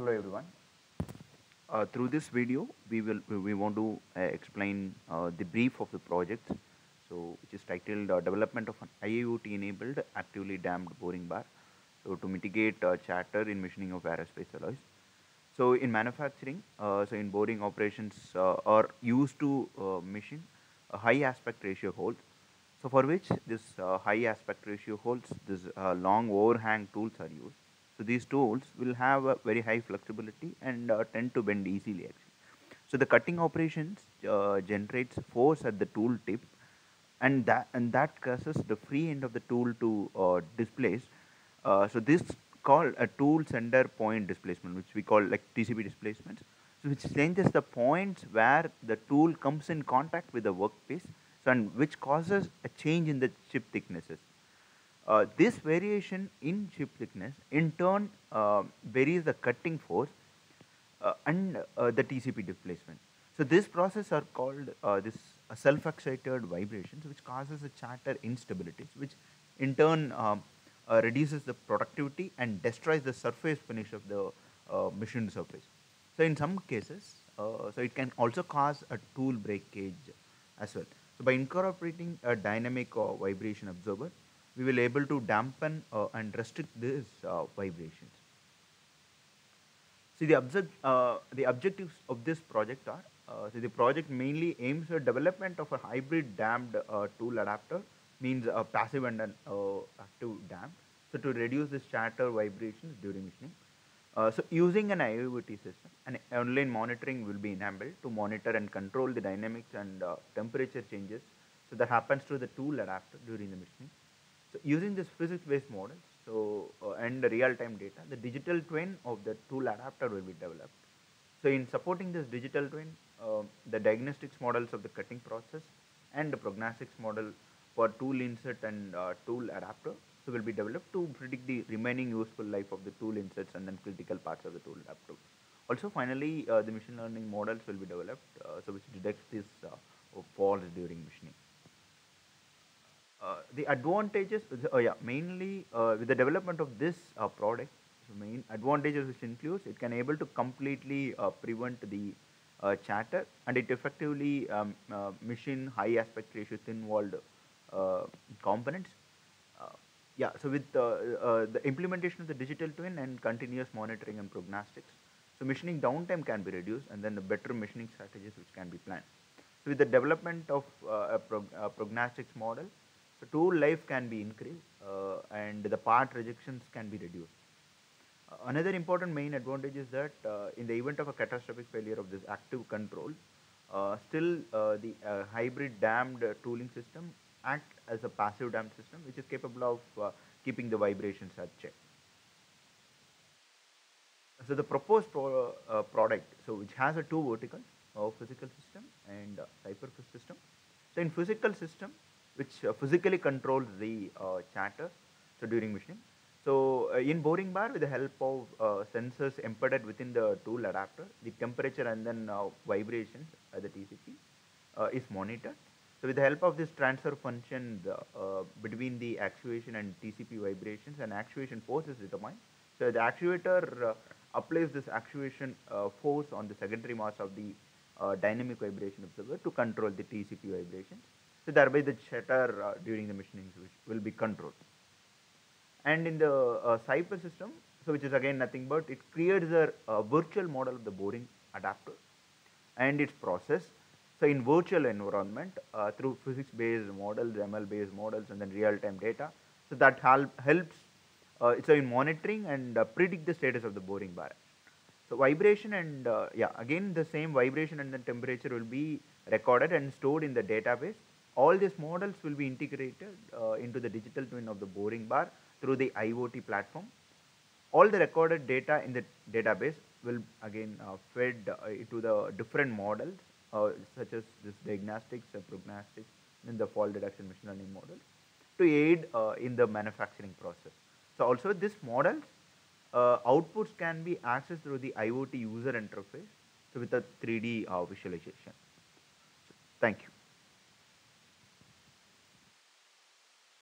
Hello everyone. Through this video, we want to explain the brief of the project, which is titled "Development of an IIoT-enabled actively damped boring bar, to mitigate chatter in machining of aerospace alloys." So in manufacturing, in boring operations are used to machine a high aspect ratio holes. So for which this high aspect ratio holes, this long overhang tools are used. So these tools will have a very high flexibility and tend to bend easily actually. So the cutting operations generates force at the tool tip, and that causes the free end of the tool to displace. So this called a tool center point displacement, which we call like TCP displacement. So which changes the points where the tool comes in contact with the workpiece, so and which causes a change in the chip thicknesses. This variation in chip thickness in turn varies the cutting force and the TCP displacement. So this process are called this self-excited vibrations, which causes a chatter instabilities, which in turn reduces the productivity and destroys the surface finish of the machine surface. So in some cases, so it can also cause a tool breakage as well. So by incorporating a dynamic vibration absorber, we will able to dampen and restrict these vibrations. See, the objectives of this project are, the project mainly aims at development of a hybrid damped tool adapter, means a passive and an active damp, so to reduce the chatter vibrations during machining. So using an IoT system, an online monitoring will be enabled to monitor and control the dynamics and temperature changes, so that happens to the tool adapter during the machining. So using this physics-based model, and the real-time data, the digital twin of the tool adapter will be developed. So in supporting this digital twin, the diagnostics models of the cutting process and the prognostics model for tool insert and tool adapter will be developed to predict the remaining useful life of the tool inserts and then critical parts of the tool adapter. Also, finally, the machine learning models will be developed, which detects these faults during machining. The advantages, mainly with the development of this product, the main advantages which includes it can able to completely prevent the chatter, and it effectively machine high aspect ratio thin walled components. Uh, so with the implementation of the digital twin and continuous monitoring and prognostics, so machining downtime can be reduced, and then the better machining strategies which can be planned. So with the development of a prognostics model, so tool life can be increased and the part rejections can be reduced. Another important main advantage is that in the event of a catastrophic failure of this active control, still the hybrid damped tooling system act as a passive damped system, which is capable of keeping the vibrations at check. So the proposed product, so which has a two verticals, physical system and cyber system. So in physical system, which physically controls the chatter, so during machining. So in boring bar, with the help of sensors embedded within the tool adapter, the temperature and then vibrations, the TCP, is monitored. So with the help of this transfer function between the actuation and TCP vibrations, and actuation force is determined. So the actuator applies this actuation force on the secondary mass of the dynamic vibration observer to control the TCP vibrations. So thereby the chatter during the machining will be controlled. And in the cyber system, so which is again nothing but it creates a virtual model of the boring adapter and its process. So in virtual environment, through physics-based models, ML-based models, and then real-time data, so that helps so in monitoring and predict the status of the boring bar. So vibration and again the same vibration and the temperature will be recorded and stored in the database. All these models will be integrated into the digital twin of the boring bar through the IoT platform. All the recorded data in the database will again fed into the different models such as this diagnostics, prognostics, and the fault detection machine learning models to aid in the manufacturing process. So also this models outputs can be accessed through the IoT user interface, so with a 3D visualization. So, thank you.